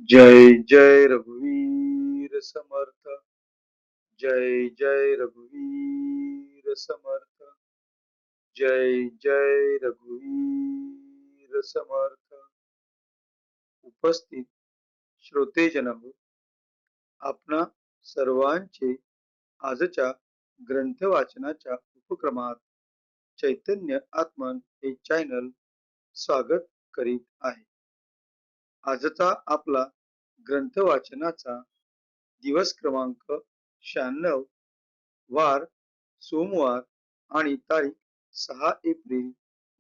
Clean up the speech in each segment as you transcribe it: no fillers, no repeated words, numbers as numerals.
जय जय रघुवीर समर्थ। जय जय रघुवीर समर्थ। जय जय रघुवीर समर्थ। उपस्थित श्रोतेजन हो, आपणा सर्वांचे आजच्या ग्रंथ वाचनाच्या उपक्रमात चैतन्य आत्मन हे चॅनल स्वागत करीत आहे। आजचा आपला ग्रंथ वाचनाचा दिवस क्रमांक 96, वार सोमवार आणि तारीख 6 एप्रिल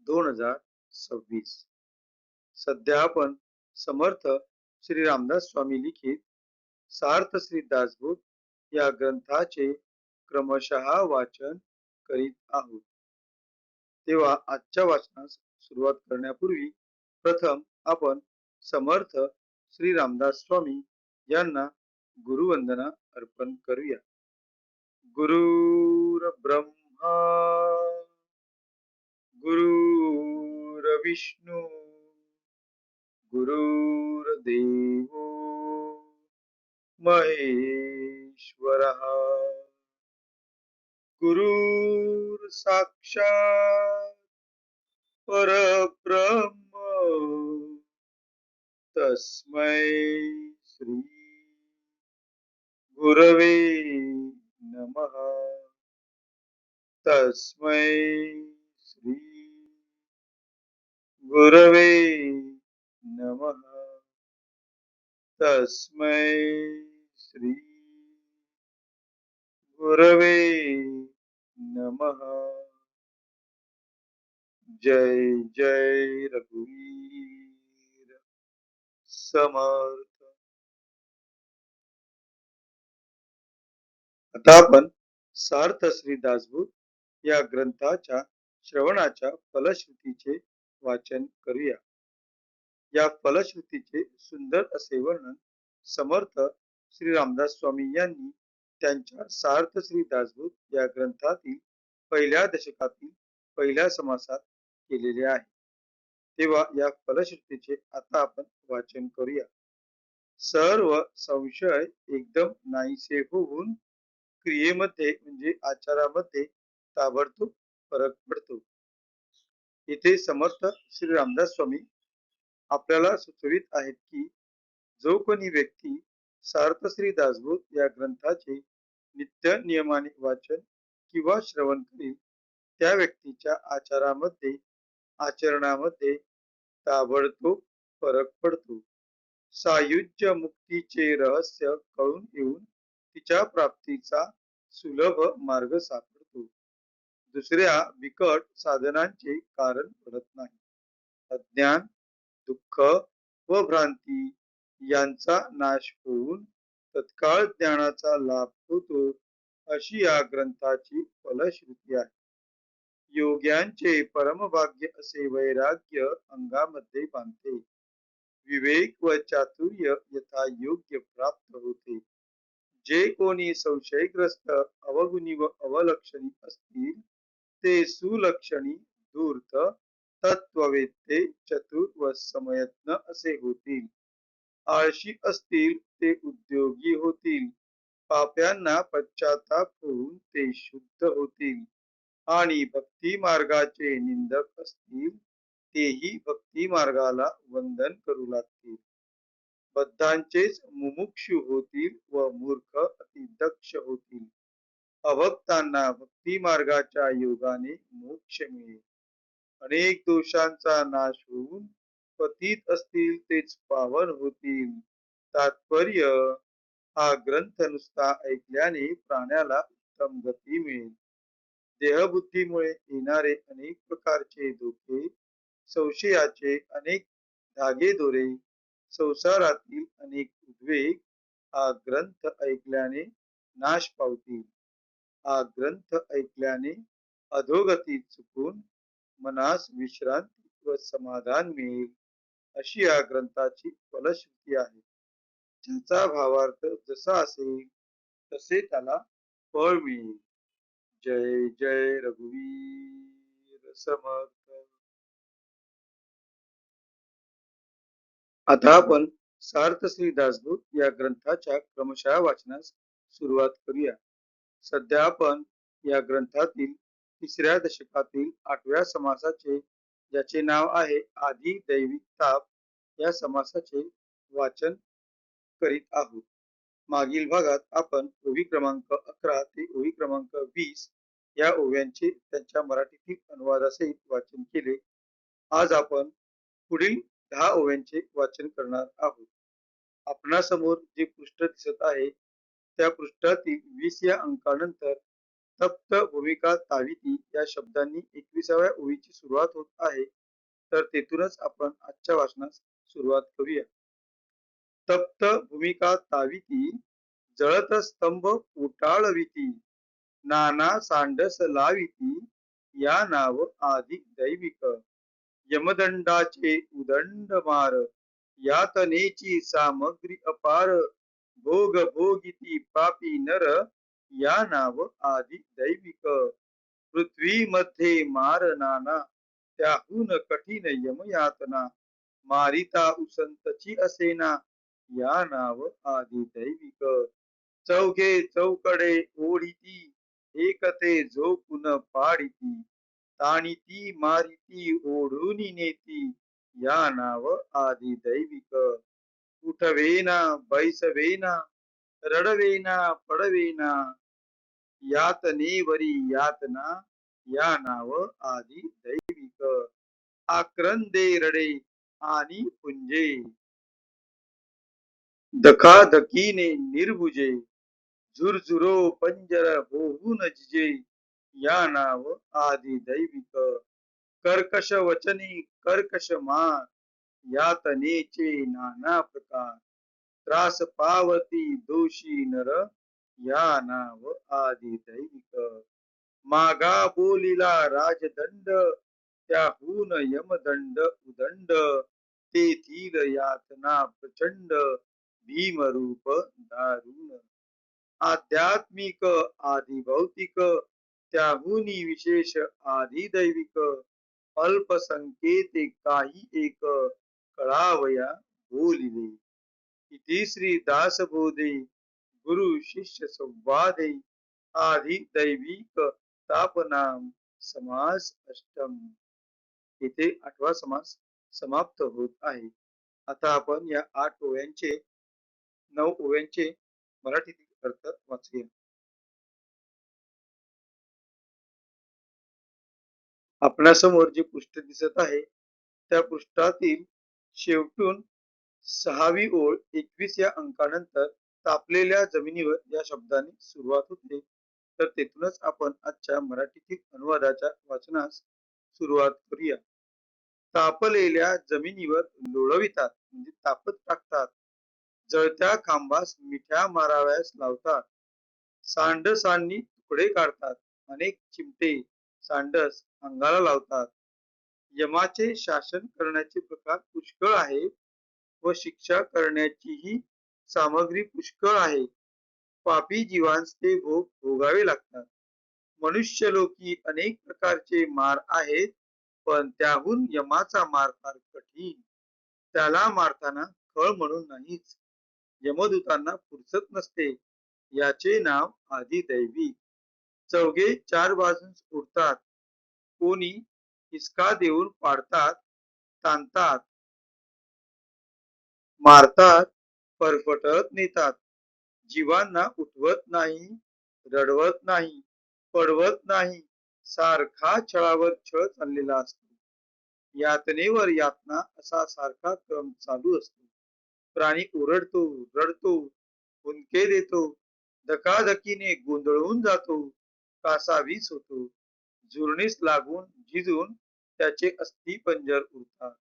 2026। सध्या आपण समर्थ श्री रामदास स्वामी लिखित सार्थ श्री दासबोध या ग्रंथाचे क्रमशः वाचन करीत आहोत। तेव्हा आजच्या वाचनास सुरुवात करण्यापूर्वी प्रथम आपण समर्थ श्री रामदास स्वामी यांना गुरुवंदना अर्पण करूया। गुरुर्ब्रह्मा गुरुर्विष्णू गुरुर्देवो महेश्वरः गुरुर्साक्षात् परब्रह्म तस्मै श्री गुरवे नमः। तस्मै श्री गुरवे नमः। तस्मै श्री गुरवे नमः। जय जय रघुवीर समर्थ। आता आपण सार्थ श्री दासबोध या ग्रंथाच्या श्रवणाच्या फलश्रुतीचे वाचन करूया। या फलश्रुतीचे सुंदर असे वर्णन समर्थ श्री रामदास स्वामी यांनी त्यांच्या सार्थ श्री दासबोध या ग्रंथातील पहिल्या दशकातील पहिल्या समासात केलेले आहे। तेव्हा या फलश्रुतीचे आता आपण वाचन करूया। सर्व संशय एकदम नाहीसे होऊन क्रियेमध्ये म्हणजे आचारामध्ये ताबडतोब फरक पडतो। इथे समर्थ श्री रामदास स्वामी आपल्याला सुचवित आहेत की जो कोणी व्यक्ती सार्थ श्री दासबोध या ग्रंथाचे नित्य नियमाने वाचन किंवा श्रवण करील त्या व्यक्तीच्या आचारामध्ये आचरणामध्ये ताबडतोब फरक पडतो। सायुज्य मुक्तीचे रहस्य कळून येऊन तिच्या प्राप्तीचा सुलभ मार्ग सापडतो। दुसऱ्या बिकट साधनांचे कारण पडत नाही। अज्ञान दुःख व भ्रांती यांचा नाश होऊन तत्काळ ज्ञानाचा लाभ होतो, अशी या ग्रंथाची फलश्रुती आहे। योग्यांचे परमभाग्य असे वैराग्य अंगामध्ये बांधते। विवेक व चातुर्य यथा योग्य प्राप्त होते। जे कोणी संशयग्रस्त अवगुणी व अवलक्षणी असतील ते सुलक्षणी धूर्त तत्ववेत्ते चतुर व समयज्ञ असे होतील। आळशी असतील ते उद्योगी होतील। पाप्यांना पश्चाताप होऊन ते शुद्ध होतील आणि भक्ती मार्गाचे निंदक असतील तेही भक्ती मार्गाला वंदन करू लागतील। बद्धांचेच मुमुक्षु होतील व मूर्ख अतिदक्ष होतील। अभक्तांना भक्ती मार्गाच्या योगाने मोक्ष मिळेल। अनेक दोषांचा नाश होऊन पतित असतील तेच पावन होतील। तात्पर्य, हा ग्रंथ नुसता ऐकल्याने प्राण्याला उत्तम गती मिळेल। देहबुद्धीमुळे येणारे अनेक प्रकारचे धोके, संशयाचे अनेक धागेदोरे, संसारातील अनेक उद्वेग हा ग्रंथ ऐकल्याने नाश पावतील। हा ग्रंथ ऐकल्याने अधोगती चुकून मनास विश्रांती व समाधान मिळेल, अशी या ग्रंथाची फलश्रुती आहे। ज्याचा भावार्थ जसा असेल तसे त्याला फळ मिळेल। जय जय रघुवीर समर्थ। आता आपण सार्थ श्री दासबोध या ग्रंथाच्या क्रमशः वाचनास सुरुवात करूया. सध्या आपण या ग्रंथातील तिसऱ्या दशकातील 8व्या समासाचे, ज्याचे नाव आहे आधी दैविक ताप, या समासाचे वाचन करीत आहोत. मागील भागात आपण ओवी क्रमांक 11 ते ओवी क्रमांक 20 या ओव्यांचे त्यांच्या मराठीतील अनुवादासहित वाचन केले. आज आपण पुढील 10 ओव्यांचे वाचन करणार आहोत. आपणासमोर जे पृष्ठ दिसत आहे त्या पृष्ठातील 20 या अंकानंतर तप्त भूमिका ताविती या शब्दांनी 21व्या ओवीची सुरुवात होत आहे. तर तेथूनच आपण आजच्या वाचनास सुरुवात करूया. तप्त भूमिका ताविती, जळत स्तंभ उटाळविती, नाना सांडस लाविती, या नाव आदि दैविक, यमदंडाचे उदंड मार, यातनेची सामग्री अपार, भोग भोगिती पापी नर, या नाव आदि दैविक, पृथ्वी मध्ये मार नाना, त्याहून कठीण यमयातना, मारिता उसंतची असेना, या नाव आदि दैविक, चौघे चौकडे ओढिती, एकते झोपून पाडिती, ताणिती मारिती ओढून नेती, या नाव आदि दैविक, उठवेना बैसवेना, रडवेना पडवेना, यातनेवरी यातना, या नाव आदि दैविक, आक्रंदे रडे आणि पुंजे, दखादकीने निर्भुजे, झुरझुरो पंजर होऊन जिजे, या नाव आदि दैविक, कर्कश वचने कर्कश मार, यातनेचे नाना प्रकार, त्रास पावती दोषी नर, या नाव आदि दैविक, मागा बोलिला राजदंड, त्याहून यमदंड उदंड, तेथील यातना प्रचंड, भीमरूप दारुण, आध्यात्मिक आदि भौतिक, त्याहूनी विशेष आदि दैविक, अल्पसंख्येते काही एक, कळावया बोलिले, इति श्री दासबोधे गुरु शिष्य संवादे, आदि दैविक तापनाम समास अष्टम. इथे 8वा समास समाप्त होत आहे. आता आपण या 8 ओव्यांचे 9 ओव्यांचे मराठीतील अर्थ वाचूया. आपणासमोर जे पृष्ठ दिसत आहे त्या पृष्ठातील शेवटून 6वी ओळ 21 या अंकानंतर तापलेल्या जमिनीवर या शब्दाने सुरुवात होते. तर तेथूनच आपण आजच्या मराठीतील अनुवादाच्या वाचनास सुरुवात करूया. तापलेल्या जमिनीवर लोळवितात म्हणजे तापत टाकतात, जळत्या खांबास मिठ्या माराव्यास लावतात, सांडसांनी तुकडे काढतात, अनेक चिमटे सांडस अंगाला लावतात, यमाचे शासन करण्याचे प्रकार पुष्कळ आहे व शिक्षा करण्याचीही सामग्री पुष्कळ आहे. पापी जीवांस ते भोग भोगावे लागतात. मनुष्यलोकी अनेक प्रकारचे मार आहेत, पण त्याहून यमाचा मार फार कठीण. त्याला मारताना खळ म्हणून नाहीच, यमदूतांना फुरसत नसते. याचे नाव आदि दैविक. चौघे 4 बाजूंस उडतात, कोणी हिसका देऊन पाडतात, ताणतात, मारतात, परफटत नेतात. जीवांना उठवत नाही, रडवत नाही, पडवत नाही, सारखा छळावर छळ चाललेला असतो. यातनेवर यातना असा सारखा क्रम चालू असतो. प्राणी ओरडतो, रडतो, हुंदके देतो, धकाधकीने गोंधळून जातो, कासावीस होतो, झुरणीस लागून झिजून त्याचे अस्थिपंजर उरतात.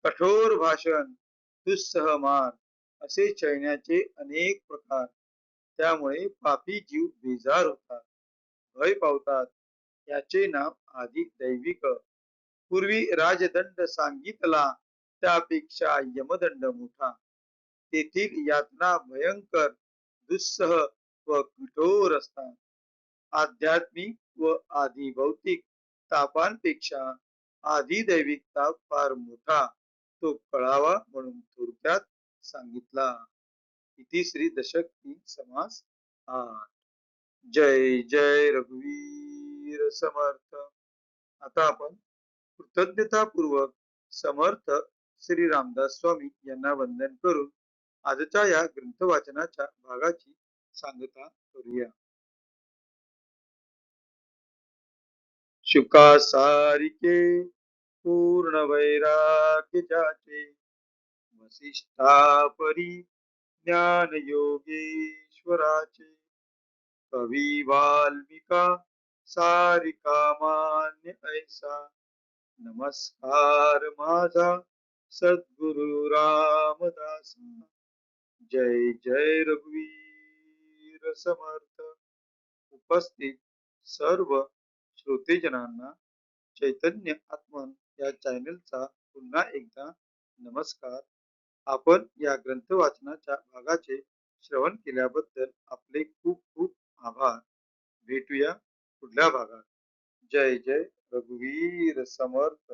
कठोर भाषण, दुस्सह मार असे चैन्याचे अनेक प्रकार. त्यामुळे पापी जीव बेजार होतात, भय पावतात. याचे नाव आदि दैविक. पूर्वी राजदंड सांगितला, त्यापेक्षा यमदंड मोठा. तेथील यातना भयंकर, दुस्सह व कठोर असतात. आध्यात्मिक व आदि भौतिक तापांपेक्षा आदि दैविक ताप फार मोठा, तो कळावा म्हणून थोडक्यात सांगितला. इति श्री दशक 3 समास 8. जय जय रघुवीर समर्थ. आता आपण कृतज्ञतापूर्वक समर्थ श्री रामदास स्वामी यांना वंदन करून आजच्या या ग्रंथ वाचनाच्या भागाची सांगता करूया. शुका सारिके पूर्ण वैराग्य जाचे, वसिष्ठा परी ज्ञान योगेश्वराचे, कवी वाल्मिका सारिका मान्य ऐसा, नमस्कार माझा सद्गुरु रामदासा. जय जय रघुवीर समर्थ. उपस्थित सर्व श्रोतेजनांना चैतन्य आत्मन या चॅनलचा पुन्हा एकदा नमस्कार. आपण या ग्रंथ वाचनाच्या भागाचे श्रवण केल्याबद्दल आपले खूप खूप आभार. भेटूया पुढल्या भागात. जय जय रघुवीर समर्थ.